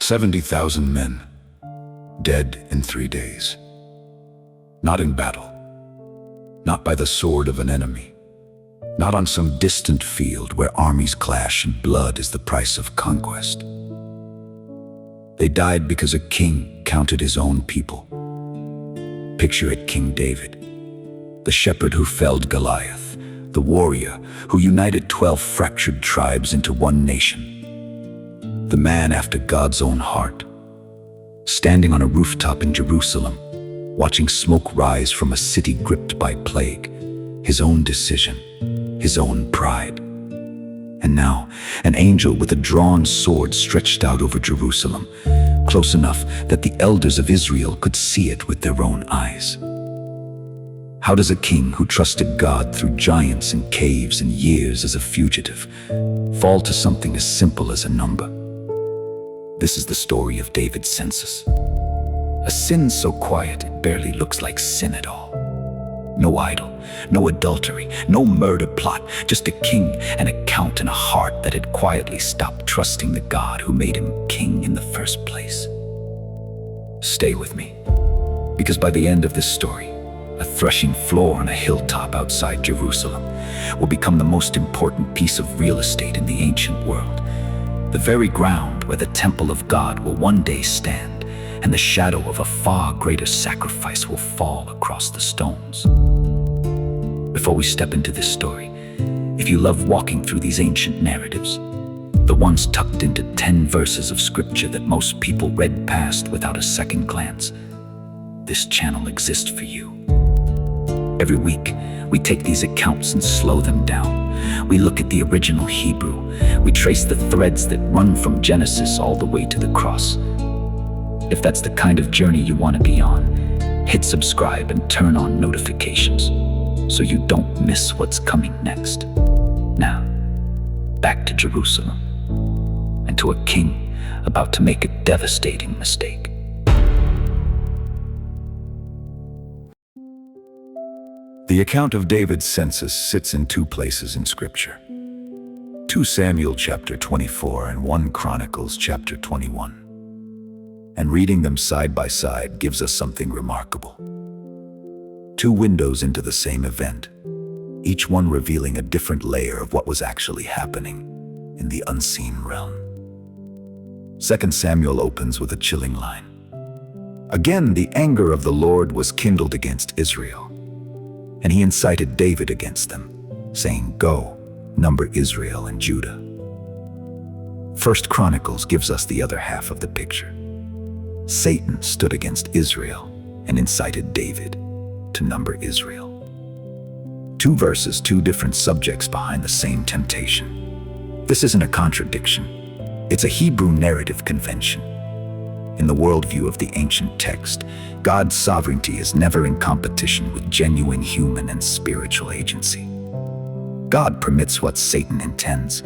70,000 men, dead in 3 days. Not in battle, not by the sword of an enemy, not on some distant field where armies clash and blood is the price of conquest. They died because a king counted his own people. Picture it, King David, the shepherd who felled Goliath, the warrior who united 12 fractured tribes into one nation, the man after God's own heart, standing on a rooftop in Jerusalem, watching smoke rise from a city gripped by plague, his own decision, his own pride. And now, an angel with a drawn sword stretched out over Jerusalem, close enough that the elders of Israel could see it with their own eyes. How does a king who trusted God through giants and caves and years as a fugitive fall to something as simple as a number? This is the story of David's census. A sin so quiet it barely looks like sin at all. No idol, no adultery, no murder plot, just a king, an account, and a heart that had quietly stopped trusting the God who made him king in the first place. Stay with me, because by the end of this story, a threshing floor on a hilltop outside Jerusalem will become the most important piece of real estate in the ancient world. The very ground where the temple of God will one day stand, and the shadow of a far greater sacrifice will fall across the stones. Before we step into this story, if you love walking through these ancient narratives, the ones tucked into 10 verses of scripture that most people read past without a second glance, this channel exists for you. Every week, we take these accounts and slow them down. We look at the original Hebrew. We trace the threads that run from Genesis all the way to the cross. If that's the kind of journey you want to be on, hit subscribe and turn on notifications so you don't miss what's coming next. Now, back to Jerusalem and to a king about to make a devastating mistake. The account of David's census sits in 2 places in Scripture. 2 Samuel chapter 24 and 1 Chronicles chapter 21. And reading them side by side gives us something remarkable. 2 windows into the same event, each one revealing a different layer of what was actually happening in the unseen realm. 2 Samuel opens with a chilling line. Again, the anger of the Lord was kindled against Israel, and he incited David against them, saying, "Go, number Israel and Judah." 1 Chronicles gives us the other half of the picture. Satan stood against Israel and incited David to number Israel. 2 verses, 2 different subjects behind the same temptation. This isn't a contradiction. It's a Hebrew narrative convention. In the worldview of the ancient text, God's sovereignty is never in competition with genuine human and spiritual agency. God permits what Satan intends,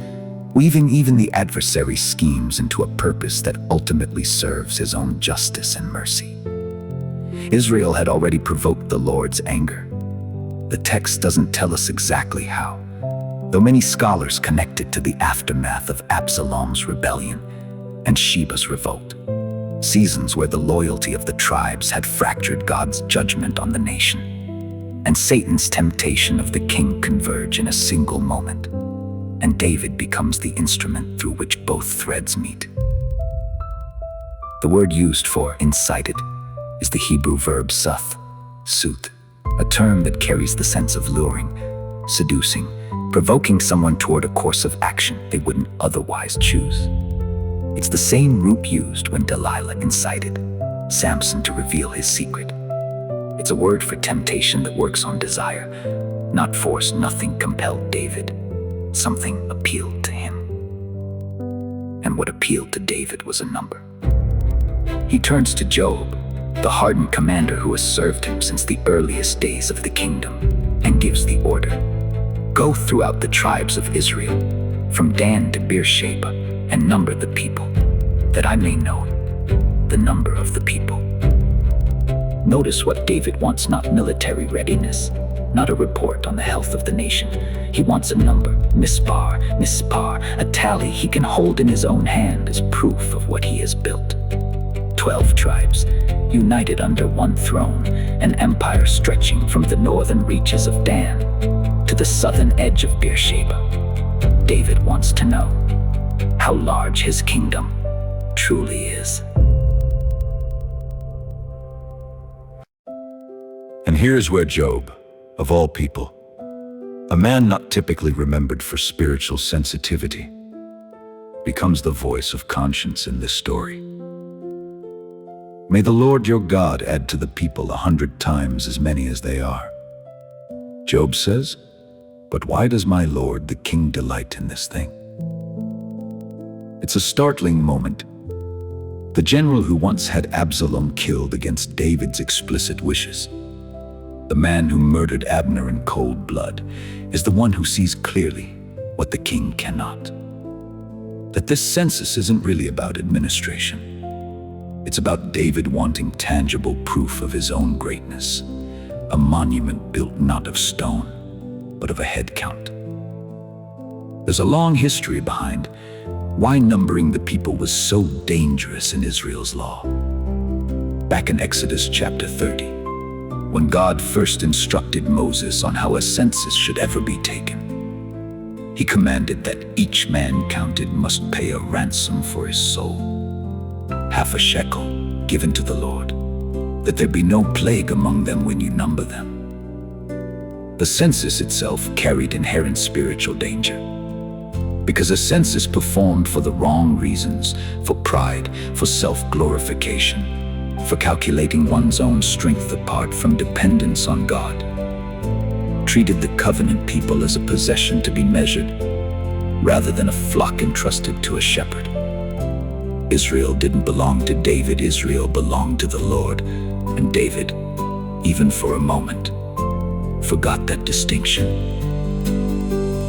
weaving even the adversary's schemes into a purpose that ultimately serves his own justice and mercy. Israel had already provoked the Lord's anger. The text doesn't tell us exactly how, though many scholars connect it to the aftermath of Absalom's rebellion and Sheba's revolt, seasons where the loyalty of the tribes had fractured God's judgment on the nation, and Satan's temptation of the king converge in a single moment, and David becomes the instrument through which both threads meet. The word used for incited is the Hebrew verb suth, a term that carries the sense of luring, seducing, provoking someone toward a course of action they wouldn't otherwise choose. It's the same root used when Delilah incited Samson to reveal his secret. It's a word for temptation that works on desire, not force. Nothing compelled David. Something appealed to him. And what appealed to David was a number. He turns to Job, the hardened commander who has served him since the earliest days of the kingdom, and gives the order: "Go throughout the tribes of Israel, from Dan to Beersheba, and number the people, that I may know the number of the people." Notice what David wants: not military readiness, not a report on the health of the nation. He wants a number, mispar, a tally he can hold in his own hand as proof of what he has built. 12 tribes, united under one throne, an empire stretching from the northern reaches of Dan to the southern edge of Beersheba. David wants to know how large his kingdom truly is. And here's where Job, of all people, a man not typically remembered for spiritual sensitivity, becomes the voice of conscience in this story. May the Lord your God add to the people 100 times as many as they are. Job says, "But why does my Lord the king delight in this thing?" It's a startling moment. The general who once had Absalom killed against David's explicit wishes, the man who murdered Abner in cold blood, is the one who sees clearly what the king cannot. That this census isn't really about administration. It's about David wanting tangible proof of his own greatness, a monument built not of stone, but of a head count. There's a long history behind why numbering the people was so dangerous in Israel's law. Back in Exodus chapter 30, when God first instructed Moses on how a census should ever be taken, he commanded that each man counted must pay a ransom for his soul, half a shekel given to the Lord, that there be no plague among them when you number them. The census itself carried inherent spiritual danger, because a census performed for the wrong reasons, for pride, for self-glorification, for calculating one's own strength apart from dependence on God, treated the covenant people as a possession to be measured, rather than a flock entrusted to a shepherd. Israel didn't belong to David, Israel belonged to the Lord, and David, even for a moment, forgot that distinction.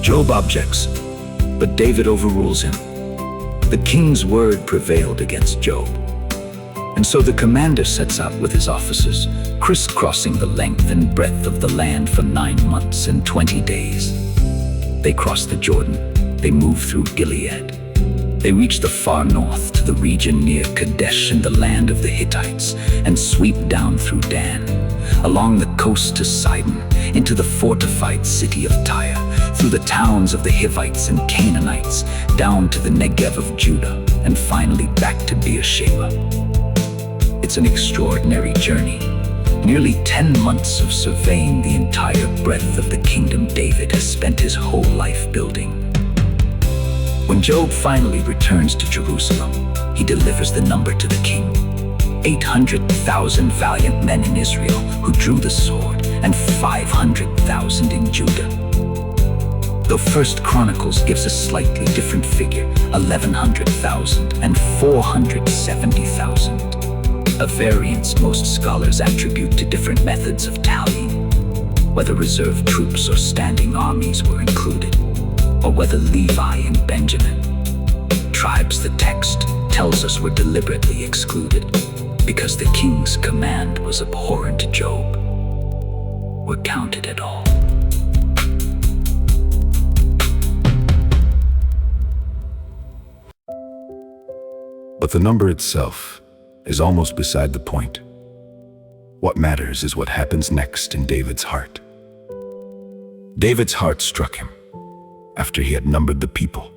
Job objects, but David overrules him. The king's word prevailed against Job, and so the commander sets out with his officers, crisscrossing the length and breadth of the land for 9 months and 20 days. They cross the Jordan, they move through Gilead. They reach the far north to the region near Kadesh in the land of the Hittites, and sweep down through Dan, along the coast to Sidon, into the fortified city of Tyre, through the towns of the Hivites and Canaanites, down to the Negev of Judah, and finally back to Beersheba. It's an extraordinary journey. Nearly 10 months of surveying the entire breadth of the kingdom David has spent his whole life building. When Job finally returns to Jerusalem, he delivers the number to the king. 800,000 valiant men in Israel who drew the sword, and 500,000 in Judah. Though First Chronicles gives a slightly different figure, 1,100,000 and 470,000. A variance most scholars attribute to different methods of tallying, whether reserve troops or standing armies were included, or whether Levi and Benjamin, tribes the text tells us were deliberately excluded because the king's command was abhorrent to Job, were counted at all. But the number itself is almost beside the point. What matters is what happens next in David's heart. David's heart struck him after he had numbered the people.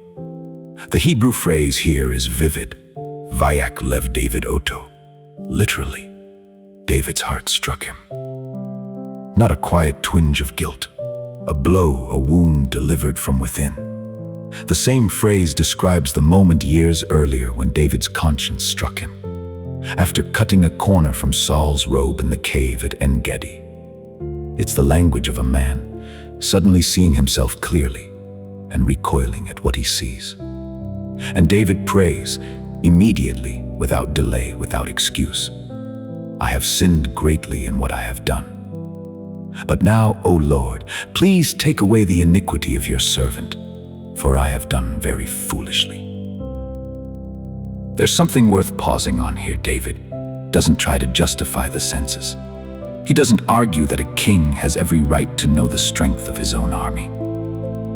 The Hebrew phrase here is vivid, Vayak lev David oto. Literally, David's heart struck him. Not a quiet twinge of guilt, a blow, a wound delivered from within. The same phrase describes the moment years earlier when David's conscience struck him, after cutting a corner from Saul's robe in the cave at En-Gedi. It's the language of a man suddenly seeing himself clearly and recoiling at what he sees. And David prays immediately, without delay, without excuse. I have sinned greatly in what I have done. But now, O Lord, please take away the iniquity of your servant, for I have done very foolishly. There's something worth pausing on here. David doesn't try to justify the census. He doesn't argue that a king has every right to know the strength of his own army.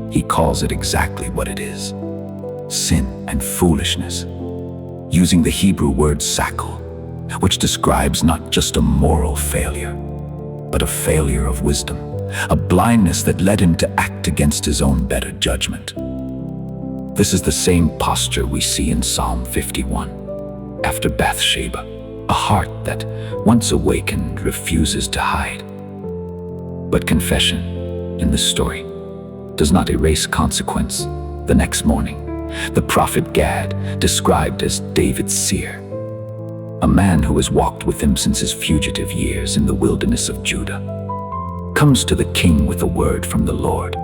He calls it exactly what it is: sin and foolishness, using the Hebrew word sakul, which describes not just a moral failure, but a failure of wisdom, a blindness that led him to act against his own better judgment. This is the same posture we see in Psalm 51. After Bathsheba, a heart that, once awakened, refuses to hide. But confession, in this story, does not erase consequence. The next morning, the prophet Gad, described as David's seer, a man who has walked with him since his fugitive years in the wilderness of Judah, comes to the king with a word from the Lord,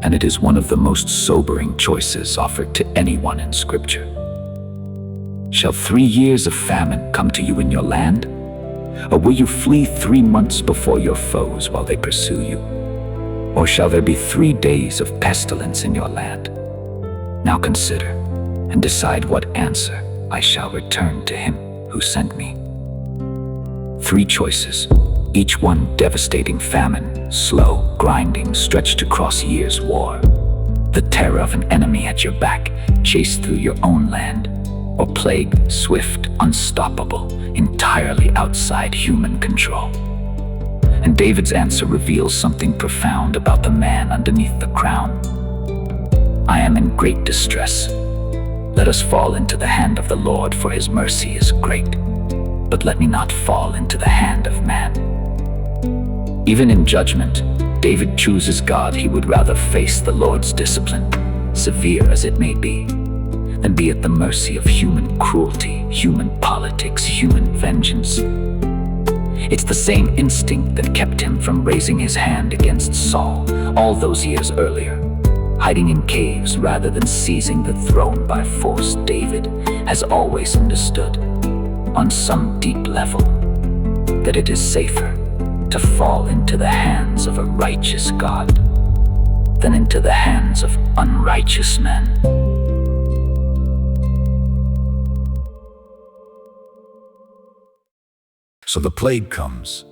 and it is one of the most sobering choices offered to anyone in Scripture. Shall 3 years of famine come to you in your land? Or will you flee 3 months before your foes while they pursue you? Or shall there be 3 days of pestilence in your land? Now consider and decide what answer I shall return to him who sent me. 3 choices, each one devastating famine, slow, grinding, stretched across years' war. The terror of an enemy at your back, chased through your own land. Or plague, swift, unstoppable, entirely outside human control. And David's answer reveals something profound about the man underneath the crown. I am in great distress. Let us fall into the hand of the Lord, for his mercy is great. But let me not fall into the hand of man. Even in judgment, David chooses God. He would rather face the Lord's discipline, severe as it may be, than be at the mercy of human cruelty, human politics, human vengeance. It's the same instinct that kept him from raising his hand against Saul all those years earlier, hiding in caves rather than seizing the throne by force. David has always understood, on some deep level, that it is safer to fall into the hands of a righteous God than into the hands of unrighteous men. So the plague comes.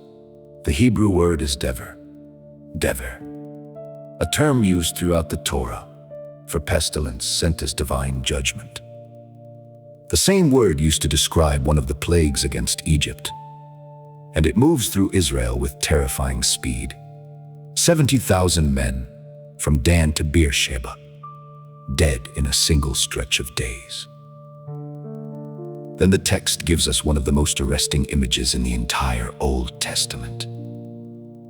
The Hebrew word is dever, a term used throughout the Torah for pestilence sent as divine judgment. The same word used to describe one of the plagues against Egypt, and it moves through Israel with terrifying speed. 70,000 men from Dan to Beersheba, dead in a single stretch of days. Then the text gives us one of the most arresting images in the entire Old Testament.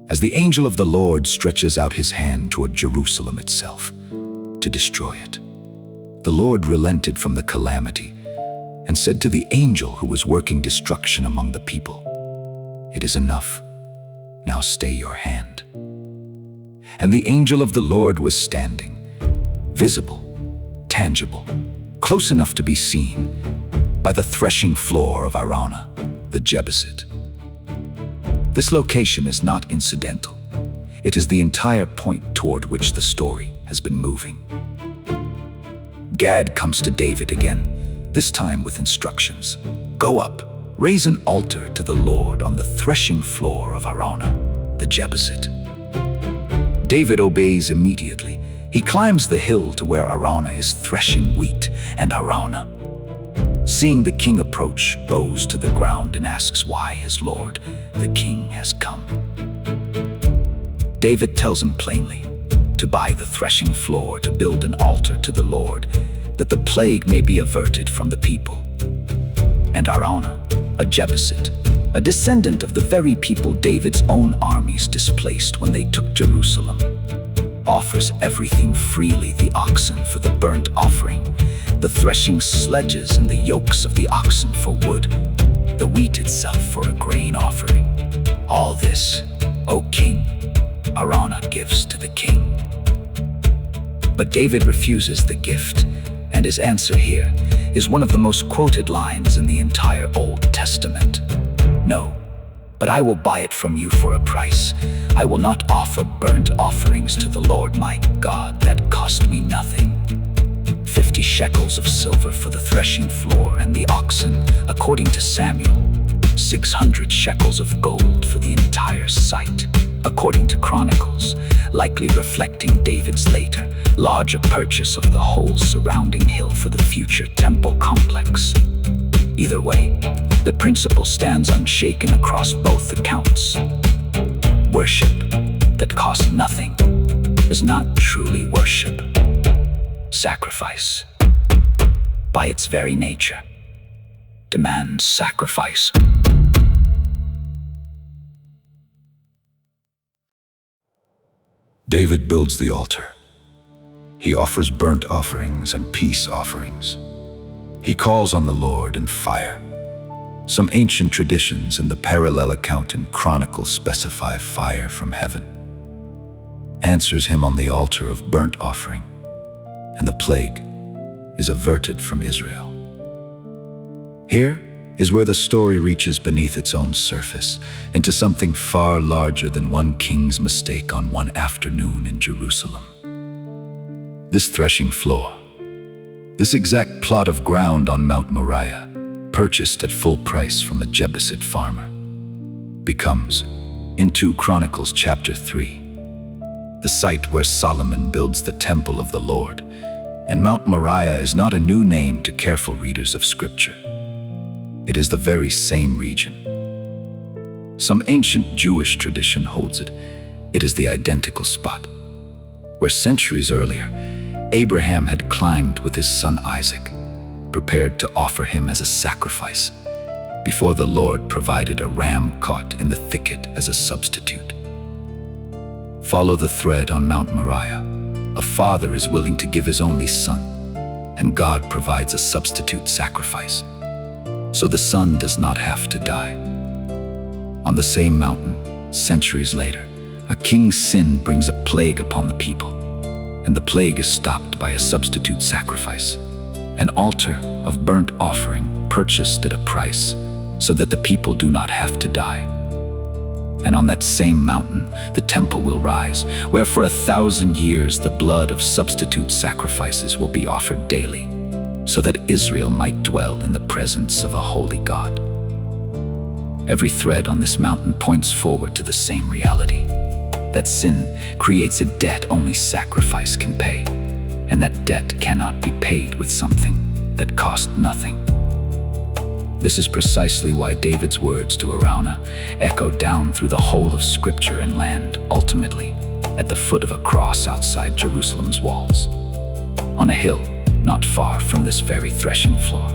As the angel of the Lord stretches out his hand toward Jerusalem itself to destroy it, the Lord relented from the calamity and said to the angel who was working destruction among the people, "It is enough. Now stay your hand." And the angel of the Lord was standing, visible, tangible, close enough to be seen, by the threshing floor of Araunah, the Jebusite. This location is not incidental. It is the entire point toward which the story has been moving. Gad comes to David again, this time with instructions. Go up, raise an altar to the Lord on the threshing floor of Araunah, the Jebusite. David obeys immediately. He climbs the hill to where Araunah is threshing wheat, and Araunah, seeing the king approach, bows to the ground and asks why his lord, the king, has come. David tells him plainly to buy the threshing floor, to build an altar to the Lord, that the plague may be averted from the people. And Araunah, a Jebusite, a descendant of the very people David's own armies displaced when they took Jerusalem, offers everything freely: the oxen for the burnt offering, the threshing sledges and the yokes of the oxen for wood, the wheat itself for a grain offering. All this, O king, Araunah gives to the king. But David refuses the gift, and his answer here is one of the most quoted lines in the entire Old Testament. "No, but I will buy it from you for a price. I will not offer burnt offerings to the Lord my God that cost me nothing. 50 shekels of silver for the threshing floor and the oxen, according to Samuel, 600 shekels of gold for the entire site, according to Chronicles, likely reflecting David's later, larger purchase of the whole surrounding hill for the future temple complex. Either way, the principle stands unshaken across both accounts. Worship that costs nothing is not truly worship. Sacrifice, by its very nature, demands sacrifice. David builds the altar. He offers burnt offerings and peace offerings. He calls on the Lord in fire. Some ancient traditions in the parallel account in Chronicles specify fire from heaven answers him on the altar of burnt offering, and the plague is averted from Israel. Here is where the story reaches beneath its own surface, into something far larger than one king's mistake on one afternoon in Jerusalem. This threshing floor, this exact plot of ground on Mount Moriah, purchased at full price from a Jebusite farmer, becomes, in 2 Chronicles chapter 3, the site where Solomon builds the temple of the Lord. And Mount Moriah is not a new name to careful readers of Scripture. It is the very same region. Some ancient Jewish tradition holds it. It is the identical spot where centuries earlier, Abraham had climbed with his son Isaac, prepared to offer him as a sacrifice, before the Lord provided a ram caught in the thicket as a substitute. Follow the thread on Mount Moriah. A father is willing to give his only son, and God provides a substitute sacrifice, so the son does not have to die. On the same mountain, centuries later, a king's sin brings a plague upon the people, and the plague is stopped by a substitute sacrifice, an altar of burnt offering purchased at a price, so that the people do not have to die. And on that same mountain, the temple will rise, where for 1,000 years the blood of substitute sacrifices will be offered daily, so that Israel might dwell in the presence of a holy God. Every thread on this mountain points forward to the same reality, that sin creates a debt only sacrifice can pay, and that debt cannot be paid with something that cost nothing. This is precisely why David's words to Araunah echo down through the whole of Scripture and land, ultimately, at the foot of a cross outside Jerusalem's walls, on a hill not far from this very threshing floor.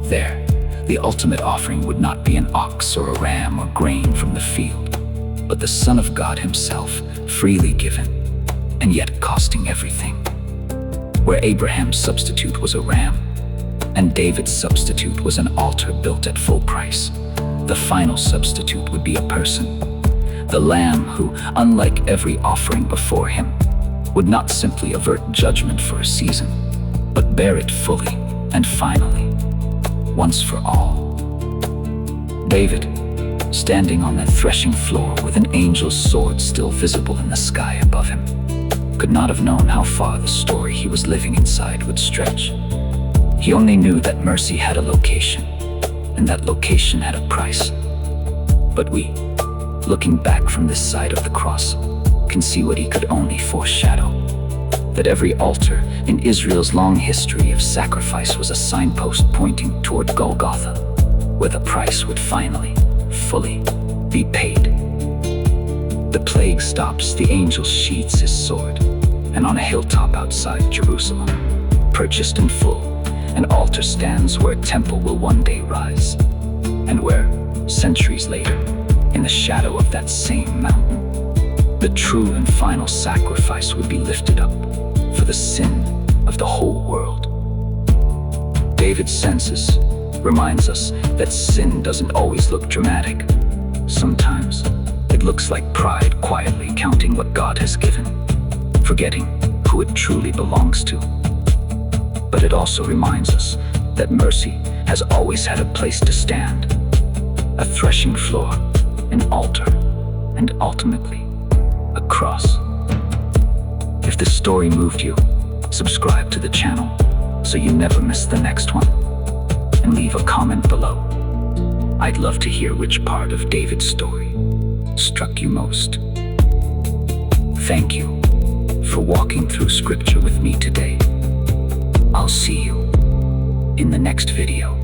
There, the ultimate offering would not be an ox or a ram or grain from the field, but the Son of God himself, freely given, and yet costing everything. Where Abraham's substitute was a ram, and David's substitute was an altar built at full price, the final substitute would be a person, the Lamb who, unlike every offering before him, would not simply avert judgment for a season, but bear it fully and finally, once for all. David, standing on that threshing floor with an angel's sword still visible in the sky above him, could not have known how far the story he was living inside would stretch. He only knew that mercy had a location, and that location had a price. But we, looking back from this side of the cross, can see what he could only foreshadow. That every altar in Israel's long history of sacrifice was a signpost pointing toward Golgotha, where the price would finally, fully, be paid. The plague stops, the angel sheathes his sword, and on a hilltop outside Jerusalem, purchased in full, an altar stands where a temple will one day rise, and where, centuries later, in the shadow of that same mountain, the true and final sacrifice would be lifted up for the sin of the whole world. David's Census reminds us that sin doesn't always look dramatic. Sometimes it looks like pride quietly counting what God has given, forgetting who it truly belongs to. But it also reminds us that mercy has always had a place to stand, a threshing floor, an altar, and ultimately, a cross. If this story moved you, subscribe to the channel so you never miss the next one, and leave a comment below. I'd love to hear which part of David's story struck you most. Thank you for walking through scripture with me today. I'll see you in the next video.